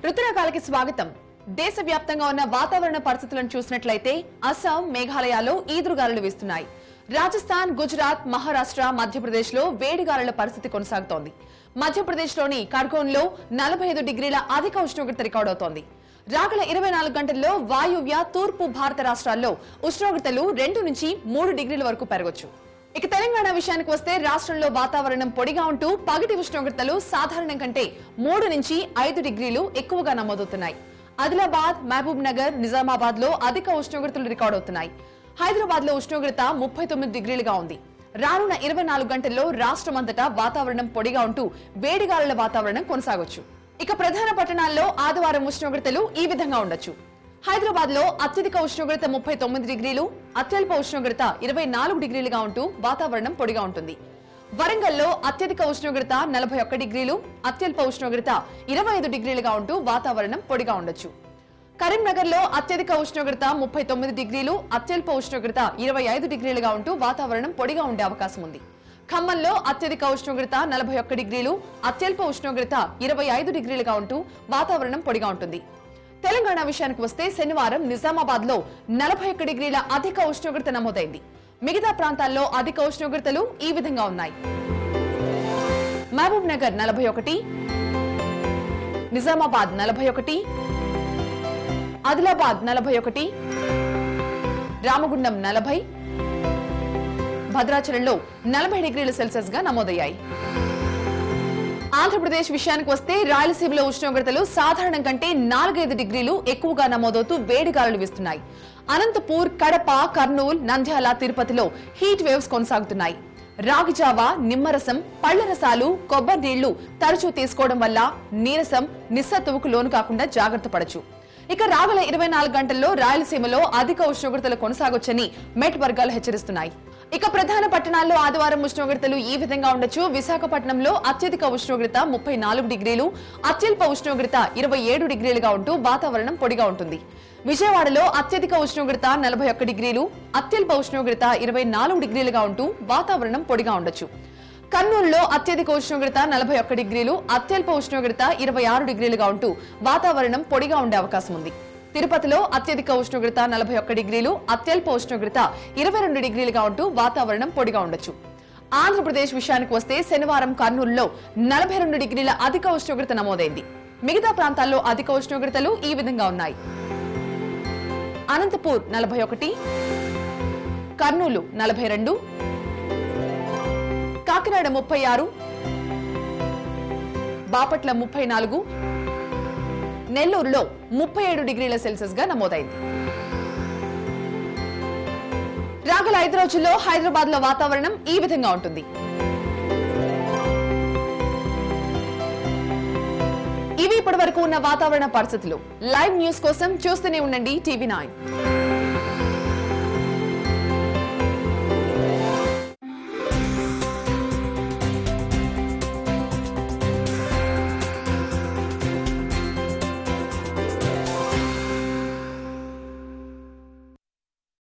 రుతురకాలకి స్వాగతం. దేశవ్యాప్తంగా ఉన్న వాతావరణ పరిస్థితులను చూసినట్లయితే అస్సాం, మేఘాలయలో ఈదురుగాలులు వీస్తున్నాయి. రాజస్థాన్, గుజరాత్, మహారాష్ట్ర, మధ్యప్రదేశ్ లో వేడిగాలుల పరిస్థితి కొనసాగుతోంది. మధ్యప్రదేశ్లోని ఖర్గోన్లో 45 డిగ్రీల అధిక ఉష్ణోగ్రత రికార్డవుతోంది. రాగల 24 గంటల్లో వాయువ్య, తూర్పు భారత రాష్ట్రాల్లో ఉష్ణోగ్రతలు 2 నుంచి 3 డిగ్రీల వరకు పెరగొచ్చు. ఇక తెలంగాణ విషయానికి వస్తే రాష్ట్రంలో వాతావరణం పొడిగా ఉంటూ పగటి ఉష్ణోగ్రతలు సాధారణం కంటే 3 నుంచి 5 డిగ్రీలు ఎక్కువగా నమోదవుతున్నాయి. ఆదిలాబాద్, మహబూబ్ నగర్, నిజామాబాద్ లో అధిక ఉష్ణోగ్రతలు రికార్డవుతున్నాయి. హైదరాబాద్ లో ఉష్ణోగ్రత 39 డిగ్రీలుగా ఉంది. రానున్న 24 గంటల్లో రాష్ట్రమంతటా వాతావరణం పొడిగా ఉంటూ వేడిగాలుల వాతావరణం కొనసాగొచ్చు. ఇక ప్రధాన పట్టణాల్లో ఆదివారం ఉష్ణోగ్రతలు ఈ విధంగా ఉండొచ్చు. హైదరాబాద్ లో అత్యధిక ఉష్ణోగ్రత 39 డిగ్రీలు, అత్యల్ప ఉష్ణోగ్రత 24 డిగ్రీలుగా ఉంటూ వాతావరణం పొడిగా ఉంటుంది. వరంగల్లో అత్యధిక ఉష్ణోగ్రత 41 డిగ్రీలు, అత్యల్ప ఉష్ణోగ్రత 25 డిగ్రీలుగా ఉంటూ వాతావరణం పొడిగా ఉండొచ్చు. కరీంనగర్ లో అత్యధిక ఉష్ణోగ్రత 39 డిగ్రీలు, అత్యల్ప ఉష్ణోగ్రత 25 డిగ్రీలుగా ఉంటూ వాతావరణం పొడిగా ఉండే అవకాశం ఉంది. ఖమ్మంలో అత్యధిక ఉష్ణోగ్రత 41 డిగ్రీలు, అత్యల్ప ఉష్ణోగ్రత 25 డిగ్రీలుగా ఉంటూ వాతావరణం పొడిగా ఉంటుంది. తెలంగాణ విషయానికి వస్తే శనివారం నిజామాబాద్ లో 41 డిగ్రీల అధిక ఉష్ణోగ్రత నమోదైంది. మిగతా ప్రాంతాల్లో అధిక ఉష్ణోగ్రతలు ఈ విధంగా ఉన్నాయి. మహబూబ్ నగర్ 41, నిజామాబాద్ 41, ఆదిలాబాద్ 41, రామగుండం 40, భద్రాచలంలో 40 డిగ్రీల సెల్సియస్ గా నమోదయ్యాయి. ఆంధ్రప్రదేశ్ విషయానికి వస్తే రాయలసీమలో ఉష్ణోగ్రతలు సాధారణం కంటే 4-5 డిగ్రీలు ఎక్కువగా నమోదవుతూ వేడిగాలులు వీస్తున్నాయి. అనంతపూర్, కడప, కర్నూలు, నంద్యాల, తిరుపతిలో హీట్ వేవ్స్ కొనసాగుతున్నాయి. రాగిజావ, నిమ్మరసం, పళ్ల రసాలు, కొబ్బరి నీళ్లు తరచూ తీసుకోవడం వల్ల నీరసం, నిస్సత్తువుకు లోను కాకుండా జాగ్రత్త పడచ్చు. ఇక రాగల 24 గంటల్లో రాయలసీమలో అధిక ఉష్ణోగ్రతలు కొనసాగొచ్చని మెట్ వర్గాలు హెచ్చరిస్తున్నాయి. ఇక ప్రధాన పట్టణాల్లో ఆదివారం ఉష్ణోగ్రతలు ఈ విధంగా ఉండొచ్చు. విశాఖపట్నంలో అత్యధిక ఉష్ణోగ్రత 34 డిగ్రీలు, అత్యల్ప ఉష్ణోగ్రత 27 డిగ్రీలుగా ఉంటూ వాతావరణం పొడిగా ఉంటుంది. విజయవాడలో అత్యధిక ఉష్ణోగ్రత 41 డిగ్రీలు, అత్యల్ప ఉష్ణోగ్రత 24 డిగ్రీలుగా ఉంటూ వాతావరణం పొడిగా ఉండొచ్చు. కర్నూలులో అత్యధిక ఉష్ణోగ్రత 41 డిగ్రీలు, అత్యల్ప ఉష్ణోగ్రత 26 డిగ్రీలుగా ఉంటూ వాతావరణం పొడిగా ఉండే అవకాశం ఉంది. తిరుపతిలో అత్యధిక ఉష్ణోగ్రత 41 డిగ్రీలు, అత్యల్ప ఉష్ణోగ్రత 22 డిగ్రీలుగా ఉంటూ వాతావరణం పొడిగా ఉండొచ్చు. ఆంధ్రప్రదేశ్ విషయానికి వస్తే శనివారం కర్నూలులో 42 డిగ్రీల అధిక ఉష్ణోగ్రత నమోదైంది. మిగతా ప్రాంతాల్లో అధిక ఉష్ణోగ్రతలు ఈ విధంగా ఉన్నాయి. అనంతపూర్ 41, కర్నూలు 42, కాకినాడ 36, బాపట్ల 34, నెల్లూరులో 37 డిగ్రీల సెల్సియస్ గా నమోదైంది. రాగల 5 రోజుల్లో హైదరాబాద్ లో వాతావరణం ఈ విధంగా ఉంటుంది. ఇవి ఇప్పటి వరకు ఉన్న వాతావరణ పరిస్థితులు. లైవ్ న్యూస్ కోసం చూస్తూనే ఉండండి టీవీ 9.